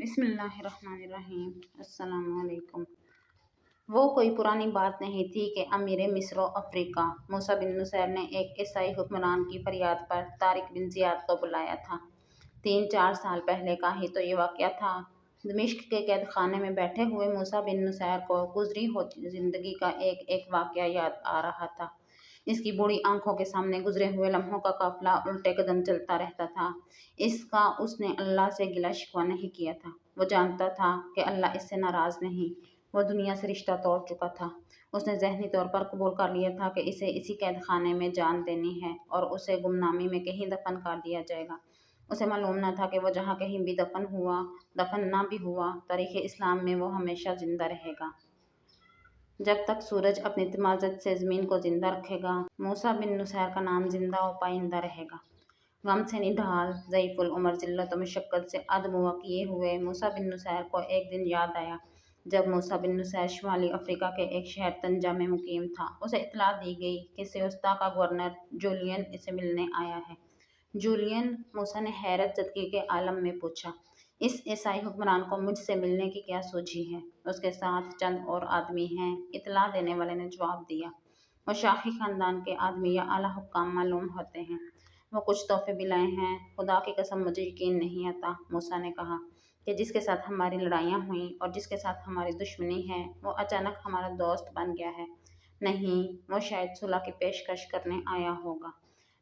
बिस्मिल्लाहिर्रहमानिर्रहीम। अस्सलाम वालेकुम। वो कोई पुरानी बात नहीं थी कि अमीर मिस्र व अफ्रीका मूसा बिन नुसैर ने एक ईसाई हुक्मरान की फरियाद पर तारिक बिन जियाद को बुलाया था। 3-4 साल पहले का ही तो ये वाक़या था। दमिश्क के कैद खाने में बैठे हुए मूसा बिन नुसैर को गुजरी हुई जिंदगी का एक एक वाक़या याद आ रहा था। इसकी बूढ़ी आंखों के सामने गुजरे हुए लम्हों का काफिला उल्टे कदम चलता रहता था। इसका उसने अल्लाह से गिला शिकवा नहीं किया था। वो जानता था कि अल्लाह इससे नाराज़ नहीं। वो दुनिया से रिश्ता तोड़ चुका था। उसने ज़हनी तौर पर कबूल कर लिया था कि इसे इसी कैद खाने में जान देनी है और उसे गुमनामी में कहीं दफन कर दिया जाएगा। उसे मालूम न था कि वो जहाँ कहीं भी दफन ना भी हुआ, तारीख़ इस्लाम में वो हमेशा ज़िंदा रहेगा। जब तक सूरज अपनी तमाज़त से ज़मीन को ज़िंदा रखेगा, मूसा बिन नुसैर का नाम ज़िंदा व पाइंदा रहेगा। गम से निढाल, ज़ईफ़ुल उमर, ज़िल्लत व मशक्क़त से अदमुआ किए हुए मूसा बिन नुसैर को एक दिन याद आया जब मूसा बिन नुसैर शुमाली अफ्रीका के एक शहर तंजा में मुकीम था। उसे इत्तला दी गई कि सियोस्ता का गवर्नर जूलियन इसे मिलने आया है। जूलियन, मूसा ने हैरत ज़दगी के आलम में पूछा, इस ईसाई हुक्मरान को मुझसे मिलने की क्या सूझी है? उसके साथ चंद और आदमी हैं, इत्तला देने वाले ने जवाब दिया। वो शाही खानदान के आदमी या आला हुक्काम मालूम होते हैं। वो कुछ तोहफे भी लाए हैं। खुदा की कसम मुझे यकीन नहीं आता, मूसा ने कहा, कि जिसके साथ हमारी लड़ाइयाँ हुईं और जिसके साथ हमारी दुश्मनी है वो अचानक हमारा दोस्त बन गया है। नहीं, वो शायद सुलह की पेशकश करने आया होगा।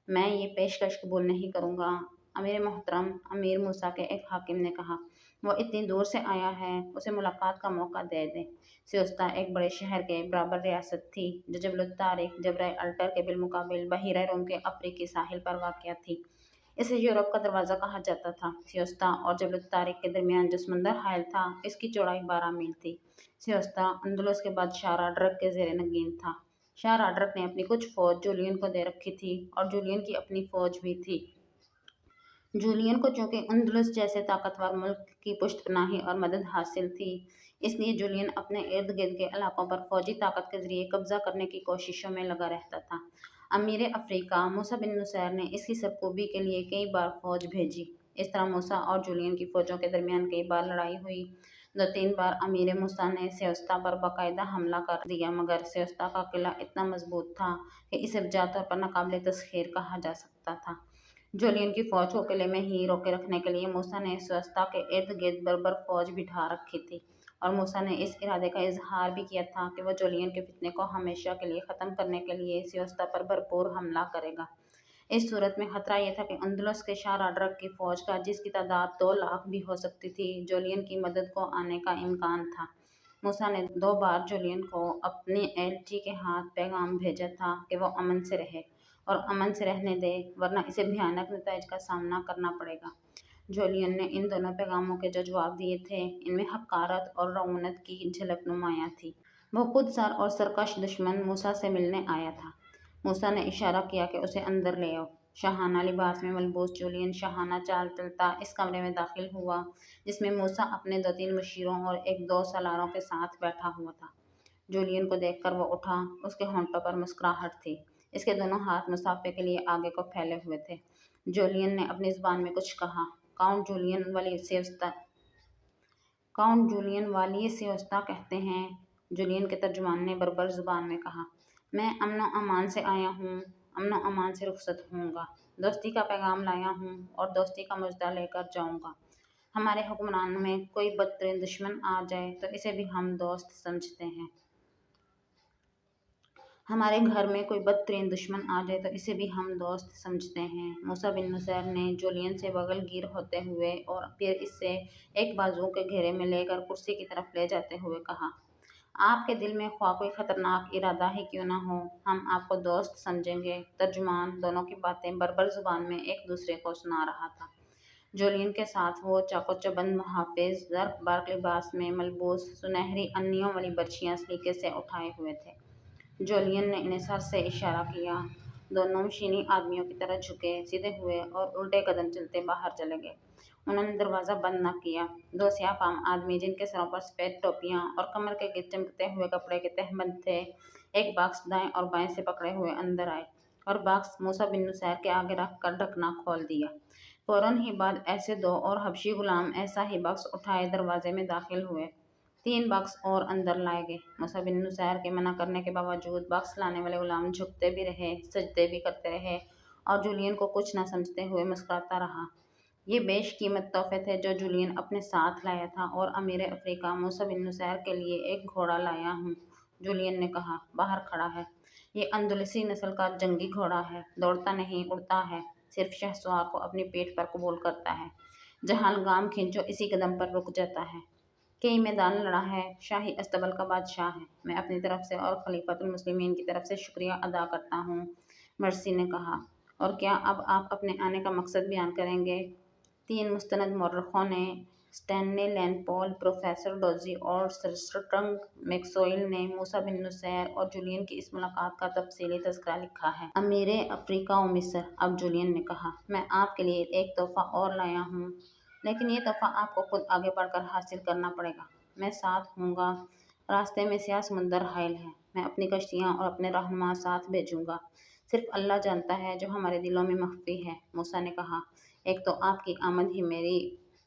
मैं ये पेशकश कबूल नहीं करूँगा, अमीर मोहतरम, अमीर मूसा के एक हाकिम ने कहा। वो इतनी दूर से आया है, उसे मुलाकात का मौका दे दें। सियोस्ता एक बड़े शहर के बराबर रियासत थी जो जबल तारिक जबल अल्टर के बिलमुकाबिल बहीरा रोम के अफ्रीकी साहिल पर वाक़या थी। इसे यूरोप का दरवाज़ा कहा जाता था। सियोस्ता और जबल तारिक के दरमियान जो समंदर हायल था, इसकी चौड़ाई 12 मील थी। सियोस्ता अंदलुस के बादशाह राडरक के ज़ेर नगीन था। शाह राडरक ने अपनी कुछ फ़ौज जूलियन को दे रखी थी और जूलियन की अपनी फ़ौज भी थी। जूलियन को चूँकि अंदलुस जैसे ताकतवर मुल्क की पुश्तपनाही और मदद हासिल थी, इसलिए जूलियन अपने इर्द गिर्द के इलाकों पर फौजी ताकत के जरिए कब्जा करने की कोशिशों में लगा रहता था। अमीर अफ्रीका मूसा बिन नुसैर ने इसकी सरकूबी के लिए कई बार फौज भेजी। इस तरह मूसा और जूलियन की फ़ौजों के दरमियान कई बार लड़ाई हुई। 2-3 बार अमीर मूसा ने सियोस्ता पर बाकायदा हमला कर दिया, मगर सियोस्ता का किला इतना मजबूत था कि इसे बजा तौर पर नाकाबिले तस्खीर कहा जा सकता था। जूलियन की फ़ौज को किले में ही रोके रखने के लिए मूसा ने सियोस्ता के इर्द गिर्द बर्बर फ़ौज बिठा रखी थी और मूसा ने इस इरादे का इजहार भी किया था कि वह जूलियन के फितने को हमेशा के लिए ख़त्म करने के लिए सियोस्ता पर भरपूर हमला करेगा। इस सूरत में खतरा यह था कि अंदलुस के शाह राडरक की फ़ौज का, जिसकी तादाद 2 लाख भी हो सकती थी, जूलियन की मदद को आने का इम्कान था। मूसा ने 2 बार जूलियन को अपने एलची के हाथ पैगाम भेजा था कि वो अमन से रहे और अमन से रहने दे, वरना इसे भयानक नताइज का सामना करना पड़ेगा। जूलियन ने इन दोनों पैगामों के जो जवाब दिए थे, इनमें हक़ारत और रऊनत की झलक नुमायाँ थी। वो खुदसर और सरकश दुश्मन मूसा से मिलने आया था। मूसा ने इशारा किया कि उसे अंदर ले आओ। शाहाना लिबास में मलबूस जूलियन शाहाना चाल चलता इस कमरे में दाखिल हुआ, जिसमें मूसा अपने 2-3 मुशीरों और 1-2 सालारों के साथ बैठा हुआ था। जूलियन को देखकर वो उठा। उसके होंठों पर मुस्कुराहट थी। इसके दोनों हाथ मुसाफे के लिए आगे को फैले हुए थे। जूलियन ने अपनी ज़ुबान में कुछ कहा। काउंट जूलियन वाली सियोस्ता कहते हैं, जूलियन के तर्जुमान ने बर्बर ज़ुबान में कहा। मैं अमन अमान से आया हूँ, अमन अमान से रुखसत होऊंगा। दोस्ती का पैगाम लाया हूँ और दोस्ती का मुजदा लेकर जाऊँगा। हमारे हुक्मरान में कोई बदतरीन दुश्मन आ जाए तो इसे भी हम दोस्त समझते हैं। हमारे घर में कोई बदतरीन दुश्मन आ जाए तो इसे भी हम दोस्त समझते हैं। मूसा बिन नुसैर ने जूलियन से बगलगीर होते हुए और फिर इससे एक बाजू के घेरे में लेकर कुर्सी की तरफ ले जाते हुए कहा, आपके दिल में ख्वाह कोई ख़तरनाक इरादा ही क्यों ना हो, हम आपको दोस्त समझेंगे। तर्जुमान दोनों की बातें बर्बर ज़ुबान में एक दूसरे को सुना रहा था। जूलियन के साथ वो चाको-चबंद मुहाफ़िज़ ज़र्फ़ बार्क लिबास में मलबूस सुनहरी अन्नियों वाली बर्छियाँ सलीके से उठाए हुए थे। जूलियन ने इन्हें सर से इशारा किया। दोनों मशीनी आदमियों की तरह झुके, सीधे हुए और उल्टे कदम चलते बाहर चले गए। उन्होंने दरवाज़ा बंद न किया। 2 स्याह-फाम आदमी, जिनके सरों पर सफ़ेद टोपियाँ और कमर के गिर्द चमकते हुए कपड़े के तहबंद थे, एक बॉक्स दाएं और बाएं से पकड़े हुए अंदर आए और बॉक्स मूसा बिन नुसैर के आगे रख कर ढकना खोल दिया। فوراً ہی بعد ایسے دو اور حبشی غلام ایسا ہی بکس اٹھائے دروازے میں داخل ہوئے۔ 3 بکس اور اندر لائے گئے۔ موسیٰ بن نصیر کے منع کرنے کے باوجود بکس لانے والے غلام جھکتے بھی رہے، سجدے بھی کرتے رہے اور جولین کو کچھ نہ سمجھتے ہوئے مسکراتا رہا۔ یہ بیش قیمت تحفے تھے جو جولین اپنے ساتھ لایا تھا اور امیر افریقہ موسیٰ بن نصیر کے لیے ایک گھوڑا لایا ہوں، جولین نے کہا۔ باہر کھڑا ہے۔ یہ اندلسی نسل کا جنگی گھوڑا ہے، دوڑتا نہیں، اڑتا ہے، صرف شہسوار کو اپنی پیٹھ پر قبول کرتا ہے۔ جہاں لگام کھینچو اسی قدم پر رک جاتا ہے۔ کئی میدان لڑا ہے، شاہی استبل کا بادشاہ ہے۔ میں اپنی طرف سے اور خلیفۃ المسلمین کی طرف سے شکریہ ادا کرتا ہوں، مرسی نے کہا۔ اور کیا اب آپ اپنے آنے کا مقصد بیان کریں گے؟ 3 مستند مورخوں نے، اسٹینلے لینپول، پروفیسر ڈوزی اور سرسٹنگ میکسویل نے موسیٰ بن نصیر اور جولین کی اس ملاقات کا تفصیلی تذکرہ لکھا ہے۔ امیر افریقہ و مصر، اب جولین نے کہا، میں آپ کے لیے ایک تحفہ اور لایا ہوں، لیکن یہ تحفہ آپ کو خود آگے بڑھ کر حاصل کرنا پڑے گا۔ میں ساتھ ہوں گا۔ راستے میں سیاہ سمندر حائل ہے۔ میں اپنی کشتیاں اور اپنے رہنما ساتھ بھیجوں گا۔ صرف اللہ جانتا ہے جو ہمارے دلوں میں مخفی ہے، موسیٰ نے کہا۔ ایک تو آپ کی آمد ہی میری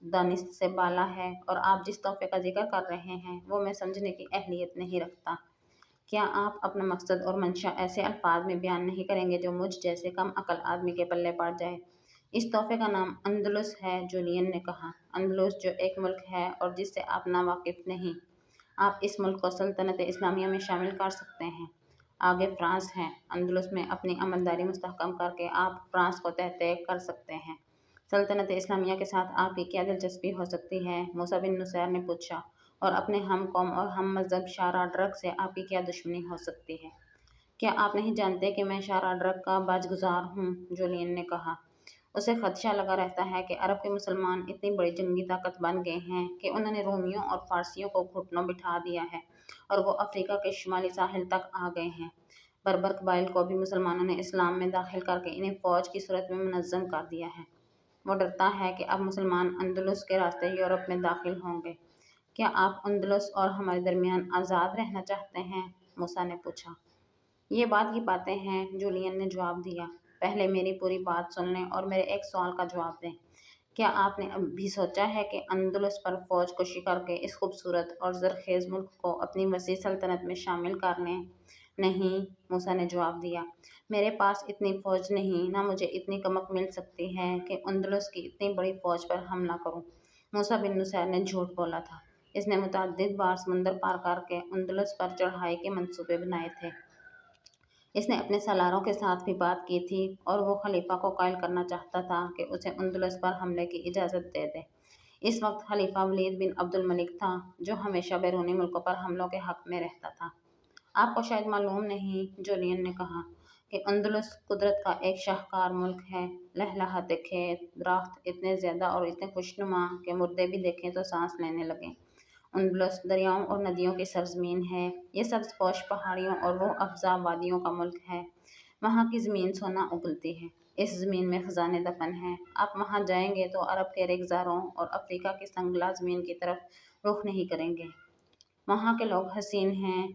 دانست سے بالا ہے اور آپ جس تحفے کا ذکر کر رہے ہیں وہ میں سمجھنے کی اہلیت نہیں رکھتا۔ کیا آپ اپنا مقصد اور منشا ایسے الفاظ میں بیان نہیں کریں گے جو مجھ جیسے کم عقل آدمی کے پلے پڑ جائے؟ اس تحفے کا نام اندلس ہے، جولین نے کہا۔ اندلس جو ایک ملک ہے اور جس سے آپ ناواقف نہیں۔ آپ اس ملک کو سلطنت اسلامیہ میں شامل کر سکتے ہیں۔ آگے فرانس ہے۔ اندلس میں اپنی عملداری مستحکم کر کے آپ فرانس کو تحت کر سکتے ہیں۔ سلطنت اسلامیہ کے ساتھ آپ کی کیا دلچسپی ہو سکتی ہے؟ موسیٰ بن نصیر نے پوچھا۔ اور اپنے ہم قوم اور ہم مذہب شارا سے آپ کی کیا دشمنی ہو سکتی ہے؟ کیا آپ نہیں جانتے کہ میں شارا کا باج گزار ہوں؟ جولین نے کہا۔ اسے خدشہ لگا رہتا ہے کہ عرب کے مسلمان اتنی بڑی جنگی طاقت بن گئے ہیں کہ انہوں نے رومیوں اور فارسیوں کو گھٹنوں بٹھا دیا ہے اور وہ افریقہ کے شمالی ساحل تک آ گئے ہیں۔ بربر قبائل کو بھی مسلمانوں نے اسلام میں داخل کر کے انہیں فوج کی صورت میں منظم کر دیا ہے۔ وہ ڈرتا ہے کہ اب مسلمان اندلس کے راستے یورپ میں داخل ہوں گے۔ کیا آپ اندلس اور ہمارے درمیان آزاد رہنا چاہتے ہیں؟ موسیٰ نے پوچھا۔ یہ بات کی باتیں ہیں، جولین نے جواب دیا۔ پہلے میری پوری بات سن لیں اور میرے ایک سوال کا جواب دیں۔ کیا آپ نے بھی سوچا ہے کہ اندلس پر فوج کشی کر کے اس خوبصورت اور زرخیز ملک کو اپنی وسیع سلطنت میں شامل کر لیں؟ نہیں، موسیٰ نے جواب دیا۔ میرے پاس اتنی فوج نہیں، نہ مجھے اتنی کمک مل سکتی ہے کہ اندلس کی اتنی بڑی فوج پر حملہ کروں۔ موسیٰ بن نصیر نے جھوٹ بولا تھا۔ اس نے متعدد بار سمندر پار کر کے اندلس پر چڑھائی کے منصوبے بنائے تھے۔ اس نے اپنے سالاروں کے ساتھ بھی بات کی تھی اور وہ خلیفہ کو قائل کرنا چاہتا تھا کہ اسے اندلس پر حملے کی اجازت دے دے۔ اس وقت خلیفہ ولید بن عبد الملک تھا جو ہمیشہ بیرونی ملکوں پر حملوں کے حق میں رہتا تھا۔ آپ کو شاید معلوم نہیں، جولین نے کہا، کہ اندلس قدرت کا ایک شاہکار ملک ہے۔ لہلہاتے کھیت، درخت اتنے زیادہ اور اتنے خوشنما کہ مردے بھی دیکھیں تو سانس لینے لگیں۔ اندلس دریاؤں اور ندیوں کی سرزمین ہے۔ یہ سبز پوش پہاڑیوں اور روح افزا وادیوں کا ملک ہے۔ وہاں کی زمین سونا اگلتی ہے۔ اس زمین میں خزانے دفن ہیں۔ آپ وہاں جائیں گے تو عرب کے ریگزاروں اور افریقہ کی سنگلا زمین کی طرف رخ نہیں کریں گے۔ وہاں کے لوگ حسین ہیں۔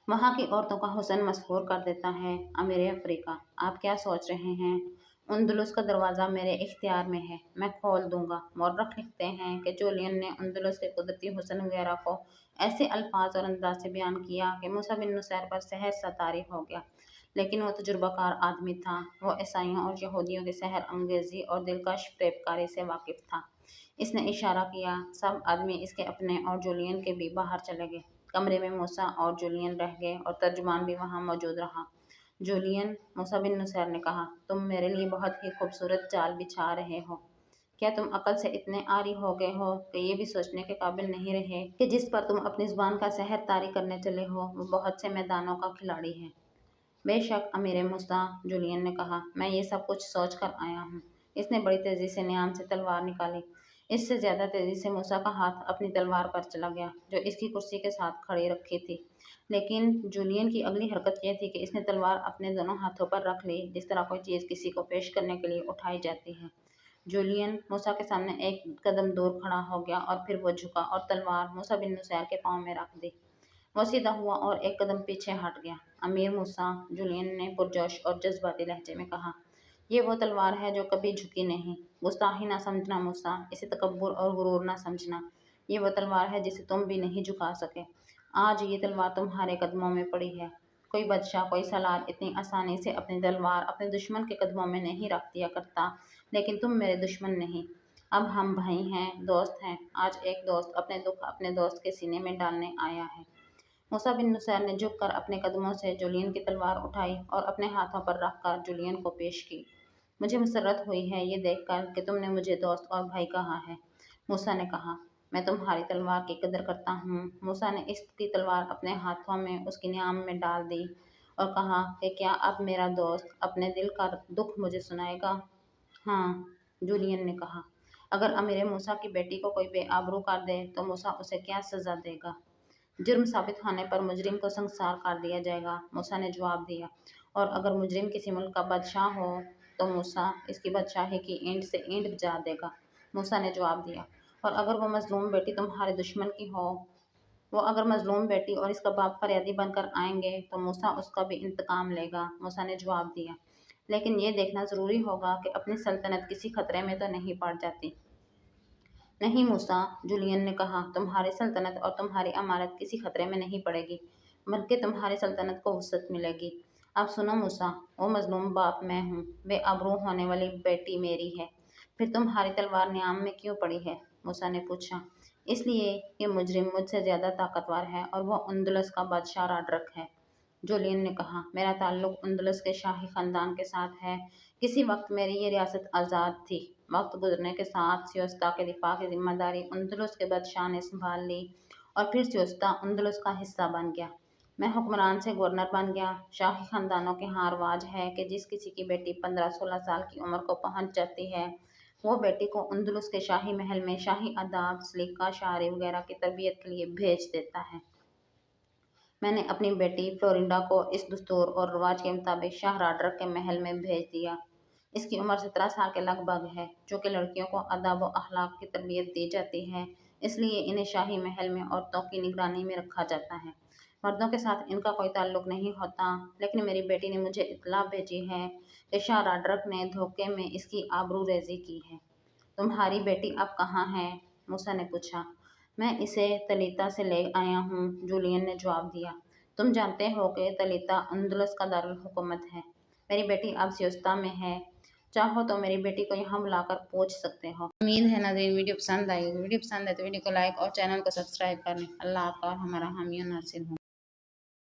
وہاں کی عورتوں کا حسن مسحور کر دیتا ہے۔ امیر افریقہ، آپ کیا سوچ رہے ہیں؟ اندلس کا دروازہ میرے اختیار میں ہے، میں کھول دوں گا۔ مورخ لکھتے ہیں کہ جولین نے اندلس کے قدرتی حسن وغیرہ کو ایسے الفاظ اور انداز سے بیان کیا کہ موسیٰ بن نصیر پر سحر سا طاری ہو گیا۔ لیکن وہ تجربہ کار آدمی تھا۔ وہ عیسائیوں اور یہودیوں کی سحر انگیزی اور دلکش فریب کاری سے واقف تھا۔ اس نے اشارہ کیا۔ سب آدمی اس کے اپنے اور جولین کے بھی باہر چلے گئے۔ کمرے میں موسیٰ اور جولین رہ گئے اور ترجمان بھی وہاں موجود رہا۔ جولین، موسیٰ بن نصیر نے کہا، تم میرے لیے بہت ہی خوبصورت جال بچھا رہے ہو۔ کیا تم عقل سے اتنے عاری ہو گئے ہو کہ یہ بھی سوچنے کے قابل نہیں رہے کہ جس پر تم اپنی زبان کا سحر طاری کرنے چلے ہو وہ بہت سے میدانوں کا کھلاڑی ہے؟ بے شک امیر موسیٰ، جولین نے کہا، میں یہ سب کچھ سوچ کر آیا ہوں۔ اس نے بڑی تیزی سے نیام سے تلوار نکالی۔ اس سے زیادہ تیزی سے موسیٰ کا ہاتھ اپنی تلوار پر چلا گیا جو اس کی کرسی کے ساتھ کھڑی رکھی تھی۔ لیکن جولین کی اگلی حرکت یہ تھی کہ اس نے تلوار اپنے دونوں ہاتھوں پر رکھ لی جس طرح کوئی چیز کسی کو پیش کرنے کے لیے اٹھائی جاتی ہے۔ جولین موسیٰ کے سامنے ایک قدم دور کھڑا ہو گیا اور پھر وہ جھکا اور تلوار موسیٰ بن نصیر کے پاؤں میں رکھ دی۔ وہ سیدھا ہوا اور ایک قدم پیچھے ہٹ گیا۔ امیر موسیٰ، جولین نے پرجوش اور جذباتی لہجے میں کہا، یہ وہ تلوار ہے جو کبھی جھکی نہیں، गुस्ताखी ना समझना मूसा, इसे तकब्बुर और गुरूर ना समझना। ये वो तलवार है जिसे तुम भी नहीं झुका सके। आज ये तलवार तुम्हारे कदमों में पड़ी है। कोई बादशाह, कोई सलार इतनी आसानी से अपनी तलवार अपने दुश्मन के कदमों में नहीं रख दिया करता, लेकिन तुम मेरे दुश्मन नहीं। अब हम भाई हैं, दोस्त हैं। आज एक दोस्त अपने दुख अपने दोस्त के सीने में डालने आया है। मूसा बिन नुसैर ने झुककर अपने कदमों से जूलियन की तलवार उठाई और अपने हाथों पर रखकर जूलियन को पेश की। मुझे मसरत हुई है ये देखकर कि तुमने मुझे दोस्त और भाई कहा है। मूसा ने कहा, मैं तुम्हारी तलवार की कदर करता हूँ। मूसा ने इसकी तलवार अपने हाथों में उसकी न्याम में डाल दी और कहा कि क्या अब मेरा दोस्त अपने दिल का दुख मुझे सुनाएगा? हाँ, जूलियन ने कहा। अगर अमीर मूसा की बेटी को कोई बेआबरू कर दे तो मूसा उसे क्या सजा देगा? जुर्म साबित होने पर मुजरिम को संसार कर दिया जाएगा, मूसा ने जवाब दिया। और अगर मुजरिम किसी मुल्क का बादशाह हो तो मूसा इसकी बादशाही की ईंट से ईंट बजा देगा, मूसा ने जवाब दिया। और अगर वो मजलूम बेटी तुम्हारे दुश्मन की हो, वो अगर मजलूम बेटी और इसका बाप फरियादी बनकर आएंगे तो मूसा उसका भी इंतकाम लेगा, मूसा ने जवाब दिया। लेकिन ये देखना ज़रूरी होगा कि अपनी सल्तनत किसी खतरे में तो नहीं पड़ जाती। नहीं मूसा, जूलियन ने कहा, तुम्हारी सल्तनत और तुम्हारी अमानत किसी खतरे में नहीं पड़ेगी, बल्कि तुम्हारी सल्तनत को वसअत मिलेगी। अब सुनो मूसा, वो मजलूम बाप मैं हूँ, बेआबरू होने वाली बेटी मेरी है। फिर तुम्हारी तलवार न्याम में क्यों पड़ी है? मूसा ने पूछा। इसलिए कि मुजरिम मुझसे ज़्यादा ताकतवर है और वह उंदुलस का बादशाह राड्रक है, जूलियन ने कहा। मेरा ताल्लुक उंदुलस के शाही खानदान के साथ है। किसी वक्त मेरी ये रियासत आज़ाद थी। वक्त गुजरने के साथ सियोस्ता के दिफा की जिम्मेदारी उंदुलस के बादशाह ने संभाल ली और फिर सियोस्ता उंदुलस का हिस्सा बन गया। मैं हुक्मरान से गवर्नर बन गया। शाही खानदानों के यहाँ रवाज है कि जिस किसी की बेटी 15-16 साल की उम्र को पहुंच जाती है, वो बेटी को उंदुलस के शाही महल में शाही आदाब, सलीका, शायरी वगैरह की तरबियत के लिए भेज देता है। मैंने अपनी बेटी फ्लोरिंडा को इस दस्तूर और रिवाज के मुताबिक शाह राड्रक के महल में भेज दिया। इसकी उम्र 17 साल के लगभग है। चूँकि लड़कियों को अदब व अखलाक की तरबियत दी जाती है, इसलिए इन्हें शाही महल में औरतों की निगरानी में रखा जाता है। मर्दों के साथ इनका कोई ताल्लुक नहीं होता, लेकिन मेरी बेटी ने मुझे इत्तला भेजी है कि शाह राड्रक ने धोखे में इसकी आबरू रेजी की है। तुम्हारी बेटी अब कहाँ है? मूसा ने पूछा। मैं इसे तलीता से ले आया हूँ, जूलियन ने जवाब दिया। तुम जानते हो कि तलीता अंदलस का दारुल हुकूमत है। मेरी बेटी अब सियोस्ता में है। चाहो तो मेरी बेटी को यहाँ बुलाकर पूछ सकते हो। उम्मीद है नाज़रीन वीडियो पसंद आई। वीडियो पसंद है तो वीडियो को लाइक और चैनल को सब्सक्राइब कर लें। अल्लाह आपका और हमारा हामी और नासिर हो।